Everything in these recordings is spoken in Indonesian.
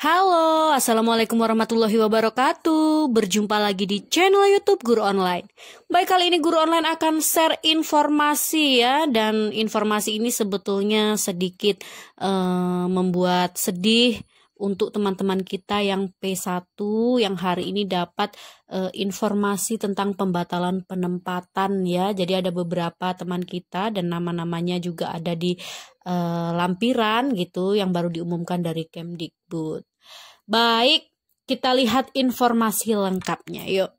Halo, Assalamualaikum warahmatullahi wabarakatuh. Berjumpa lagi di channel YouTube Guru Online. Baik, kali ini Guru Online akan share informasi ya. Dan informasi ini sebetulnya sedikit membuat sedih untuk teman-teman kita yang P1 yang hari ini dapat informasi tentang pembatalan penempatan ya. Jadi ada beberapa teman kita dan nama-namanya juga ada di lampiran gitu yang baru diumumkan dari Kemdikbud. Baik, kita lihat informasi lengkapnya yuk.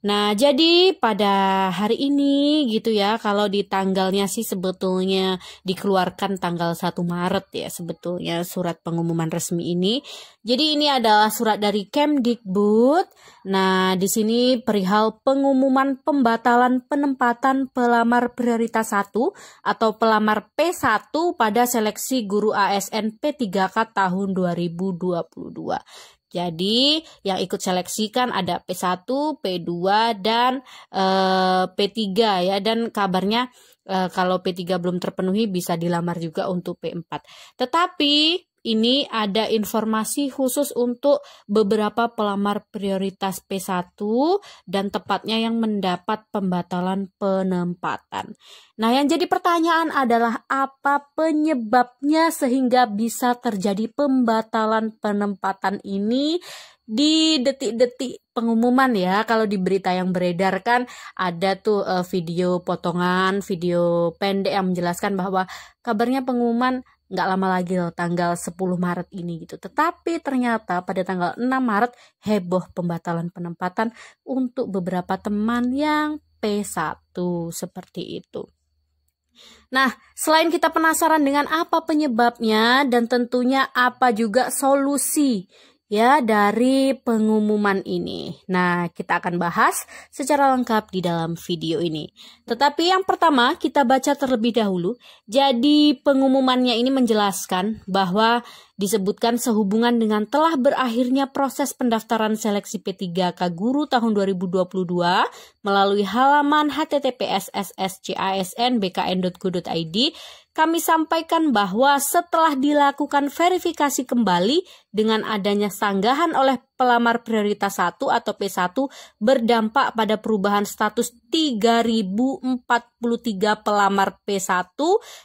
Nah, jadi pada hari ini gitu ya, kalau di tanggalnya sih sebetulnya dikeluarkan tanggal 1 Maret ya sebetulnya surat pengumuman resmi ini. Jadi ini adalah surat dari Kemdikbud. Nah, di sini perihal pengumuman pembatalan penempatan pelamar prioritas 1 atau pelamar P1 pada seleksi guru ASN P3K tahun 2022. Jadi yang ikut seleksi kan ada P1, P2, dan P3 ya. Dan kabarnya kalau P3 belum terpenuhi bisa dilamar juga untuk P4. Tetapi ini ada informasi khusus untuk beberapa pelamar prioritas P1 dan tepatnya yang mendapat pembatalan penempatan. Nah, yang jadi pertanyaan adalah apa penyebabnya sehingga bisa terjadi pembatalan penempatan ini di detik-detik pengumuman ya. Kalau di berita yang beredar kan ada tuh video potongan, video pendek yang menjelaskan bahwa kabarnya pengumuman nggak lama lagi loh, tanggal 10 Maret ini gitu. Tetapi ternyata pada tanggal 6 Maret heboh pembatalan penempatan untuk beberapa teman yang P1 seperti itu. Nah, selain kita penasaran dengan apa penyebabnya dan tentunya apa juga solusi ya dari pengumuman ini. Nah, kita akan bahas secara lengkap di dalam video ini. Tetapi yang pertama kita baca terlebih dahulu. Jadi pengumumannya ini menjelaskan bahwa disebutkan sehubungan dengan telah berakhirnya proses pendaftaran seleksi P3K Guru tahun 2022 melalui halaman https://csnbkn.go.id, kami sampaikan bahwa setelah dilakukan verifikasi kembali dengan adanya sanggahan oleh pelamar prioritas 1 atau P1 berdampak pada perubahan status 3043 pelamar P1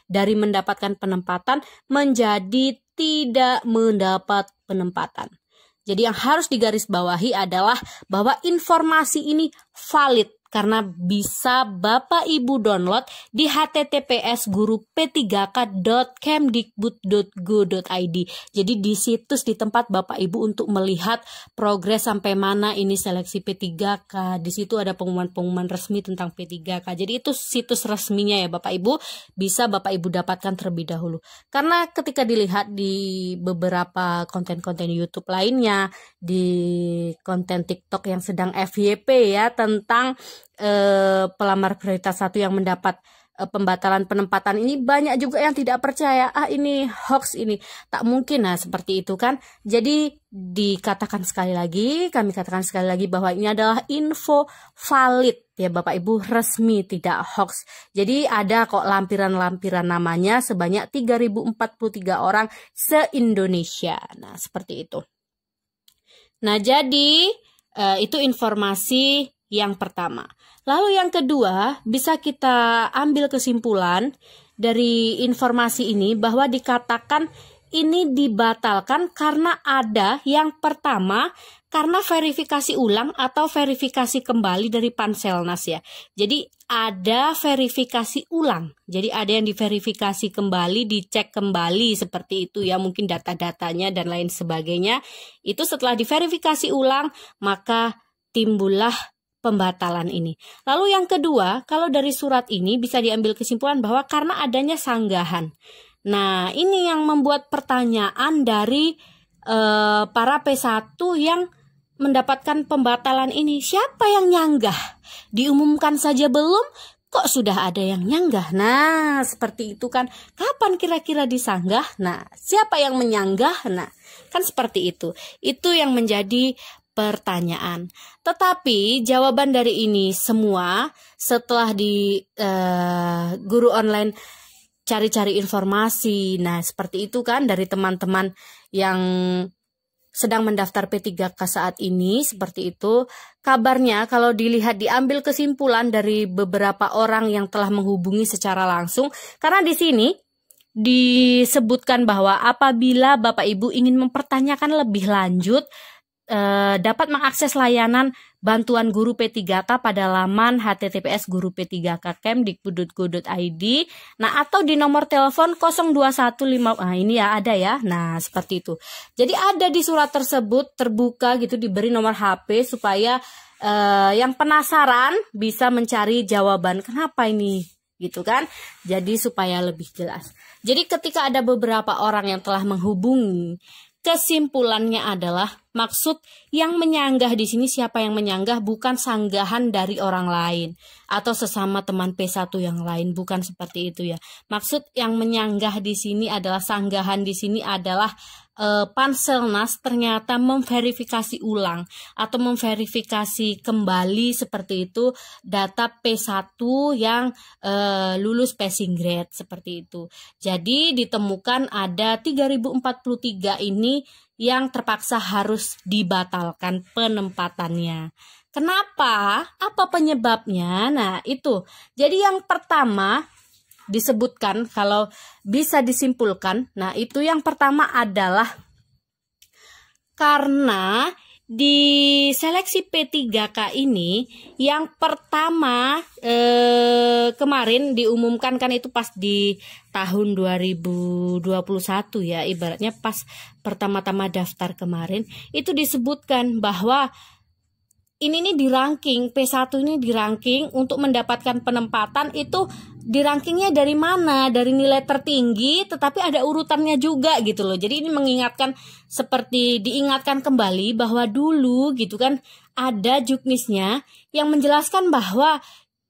dari mendapatkan penempatan menjadi tidak mendapat penempatan. Jadi yang harus digarisbawahi adalah bahwa informasi ini valid karena bisa Bapak Ibu download di https://guru p3k.kemdikbud.go.id. Jadi di situs di tempat Bapak Ibu untuk melihat progres sampai mana ini seleksi P3K. Di situ ada pengumuman-pengumuman resmi tentang P3K. Jadi itu situs resminya ya Bapak Ibu, bisa Bapak Ibu dapatkan terlebih dahulu. Karena ketika dilihat di beberapa konten-konten YouTube lainnya, di konten TikTok yang sedang FYP ya tentang pelamar prioritas 1 yang mendapat pembatalan penempatan ini, banyak juga yang tidak percaya, ini hoax, ini tak mungkin. Nah, seperti itu kan. Jadi kami katakan sekali lagi bahwa ini adalah info valid ya Bapak Ibu, resmi, tidak hoax. Jadi ada kok lampiran-lampiran namanya sebanyak 3043 orang se-Indonesia. Nah, seperti itu. Nah, jadi itu informasi yang pertama. Lalu yang kedua, bisa kita ambil kesimpulan dari informasi ini bahwa dikatakan ini dibatalkan karena ada yang pertama, karena verifikasi ulang atau verifikasi kembali dari Panselnas ya. Jadi ada verifikasi ulang. Jadi ada yang diverifikasi kembali, dicek kembali seperti itu ya, mungkin data-datanya dan lain sebagainya. Itu setelah diverifikasi ulang, maka timbullah pembatalan ini. Lalu yang kedua, kalau dari surat ini bisa diambil kesimpulan bahwa karena adanya sanggahan. Nah, ini yang membuat pertanyaan dari para P1 yang mendapatkan pembatalan ini. Siapa yang nyanggah? Diumumkan saja belum, kok sudah ada yang nyanggah? Nah, seperti itu kan. Kapan kira-kira disanggah? Nah, siapa yang menyanggah? Nah, kan seperti itu. Itu yang menjadi pertanyaan. Tetapi jawaban dari ini semua setelah di guru online cari-cari informasi. Nah, seperti itu kan dari teman-teman yang sedang mendaftar P3K saat ini seperti itu. Kabarnya kalau dilihat diambil kesimpulan dari beberapa orang yang telah menghubungi secara langsung, karena di sini disebutkan bahwa apabila Bapak Ibu ingin mempertanyakan lebih lanjut, dapat mengakses layanan bantuan guru P3K pada laman https://gurup3kkemdikbud.go.id. Nah, atau di nomor telepon 0215. Nah, ini ya ada ya. Nah, seperti itu. Jadi ada di surat tersebut terbuka gitu, diberi nomor HP supaya yang penasaran bisa mencari jawaban kenapa ini gitu kan. Jadi supaya lebih jelas. Jadi ketika ada beberapa orang yang telah menghubungi, kesimpulannya adalah maksud yang menyanggah di sini, siapa yang menyanggah, bukan sanggahan dari orang lain atau sesama teman P1 yang lain, bukan seperti itu ya. Maksud yang menyanggah di sini adalah sanggahan di sini adalah Panselnas ternyata memverifikasi ulang atau memverifikasi kembali seperti itu data P1 yang lulus passing grade seperti itu. Jadi ditemukan ada 3043 ini yang terpaksa harus dibatalkan penempatannya. Kenapa? Apa penyebabnya? Nah, itu. Jadi yang pertama disebutkan kalau bisa disimpulkan, nah itu yang pertama adalah karena di seleksi P3K ini yang pertama kemarin diumumkan kan itu pas di tahun 2021 ya, ibaratnya pas pertama-tama daftar kemarin itu disebutkan bahwa ini nih di ranking P1 ini di ranking untuk mendapatkan penempatan itu di rankingnya dari mana? Dari nilai tertinggi, tetapi ada urutannya juga gitu loh. Jadi ini mengingatkan, seperti diingatkan kembali bahwa dulu gitu kan ada juknisnya yang menjelaskan bahwa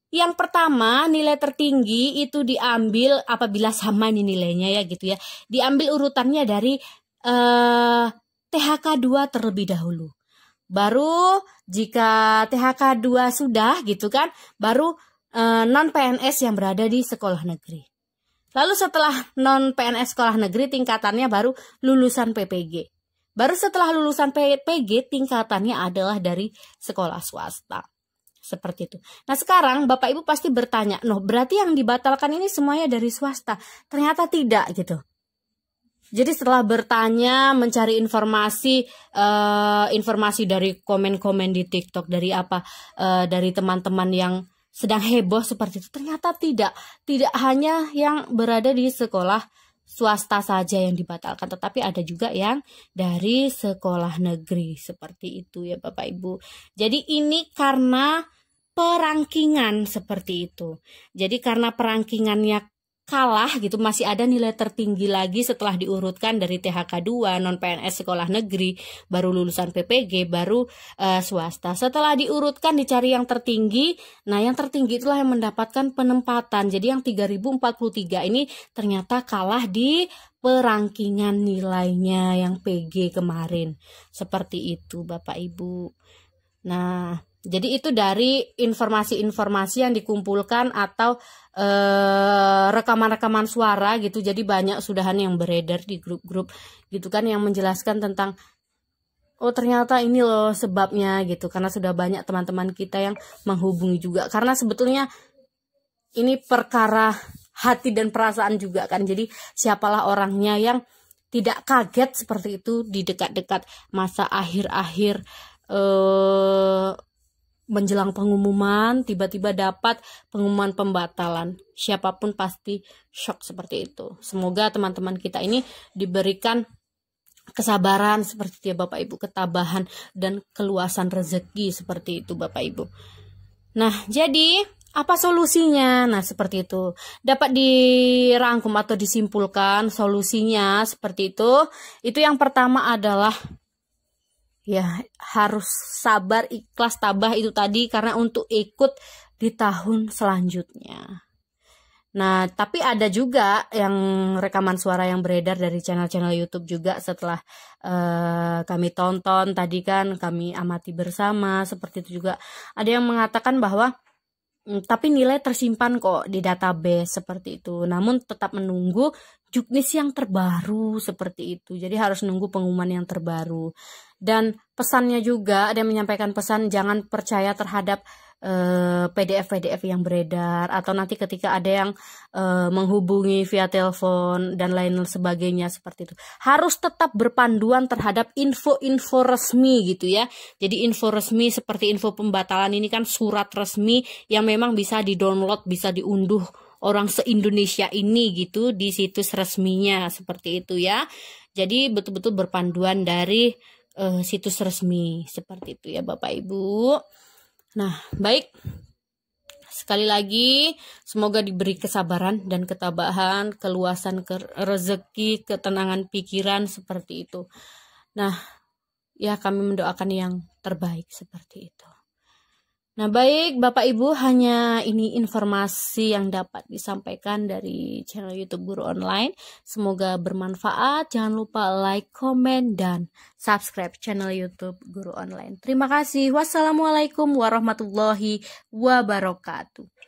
yang pertama nilai tertinggi itu diambil apabila sama nih nilainya ya gitu ya. Diambil urutannya dari THK 2 terlebih dahulu. Baru jika THK 2 sudah gitu kan, baru non-PNS yang berada di sekolah negeri. Lalu setelah non-PNS sekolah negeri tingkatannya baru lulusan PPG. Baru setelah lulusan PPG tingkatannya adalah dari sekolah swasta. Seperti itu. Nah sekarang Bapak Ibu pasti bertanya, "Noh, berarti yang dibatalkan ini semuanya dari swasta?" Ternyata tidak gitu. Jadi setelah bertanya, mencari informasi dari komen-komen di TikTok, dari dari teman-teman yang sedang heboh seperti itu, ternyata tidak hanya yang berada di sekolah swasta saja yang dibatalkan, tetapi ada juga yang dari sekolah negeri seperti itu ya Bapak Ibu. Jadi ini karena perangkingan seperti itu. Jadi karena perangkingannya kalah gitu, masih ada nilai tertinggi lagi setelah diurutkan dari THK 2, non-PNS sekolah negeri, baru lulusan PPG, baru swasta. Setelah diurutkan dicari yang tertinggi, nah yang tertinggi itulah yang mendapatkan penempatan. Jadi yang 3043 ini ternyata kalah di perangkingan nilainya yang PG kemarin. Seperti itu Bapak Ibu. Nah, jadi itu dari informasi-informasi yang dikumpulkan atau rekaman-rekaman suara gitu. Jadi banyak sudahan yang beredar di grup-grup gitu kan, yang menjelaskan tentang oh ternyata ini loh sebabnya gitu. Karena sudah banyak teman-teman kita yang menghubungi juga. Karena sebetulnya ini perkara hati dan perasaan juga kan. Jadi siapalah orangnya yang tidak kaget seperti itu di dekat-dekat masa akhir-akhir menjelang pengumuman, tiba-tiba dapat pengumuman pembatalan. Siapapun pasti shock seperti itu. Semoga teman-teman kita ini diberikan kesabaran seperti itu ya Bapak Ibu, ketabahan dan keluasan rezeki seperti itu Bapak Ibu. Nah, jadi apa solusinya? Nah, seperti itu. Dapat dirangkum atau disimpulkan solusinya seperti itu. Itu yang pertama adalah ya harus sabar, ikhlas, tabah itu tadi, karena untuk ikut di tahun selanjutnya. Nah, tapi ada juga yang rekaman suara yang beredar dari channel-channel YouTube juga setelah kami tonton tadi kan, kami amati bersama, seperti itu juga. Ada yang mengatakan bahwa tapi nilai tersimpan kok di database seperti itu. Namun tetap menunggu juknis yang terbaru seperti itu. Jadi harus nunggu pengumuman yang terbaru. Dan pesannya juga ada yang menyampaikan pesan jangan percaya terhadap PDF yang beredar, atau nanti ketika ada yang menghubungi via telepon dan lain sebagainya seperti itu. Harus tetap berpanduan terhadap info-info resmi gitu ya. Jadi info resmi seperti info pembatalan ini kan surat resmi yang memang bisa di-download, bisa diunduh orang se-Indonesia ini gitu di situs resminya seperti itu ya. Jadi betul-betul berpanduan dari situs resmi seperti itu ya Bapak Ibu. Nah, baik. Sekali lagi, semoga diberi kesabaran dan ketabahan, keluasan rezeki, ketenangan pikiran seperti itu. Nah, ya kami mendoakan yang terbaik seperti itu. Nah, baik Bapak Ibu, hanya ini informasi yang dapat disampaikan dari channel YouTube Guru Online. Semoga bermanfaat. Jangan lupa like, komen, dan subscribe channel YouTube Guru Online. Terima kasih. Wassalamualaikum warahmatullahi wabarakatuh.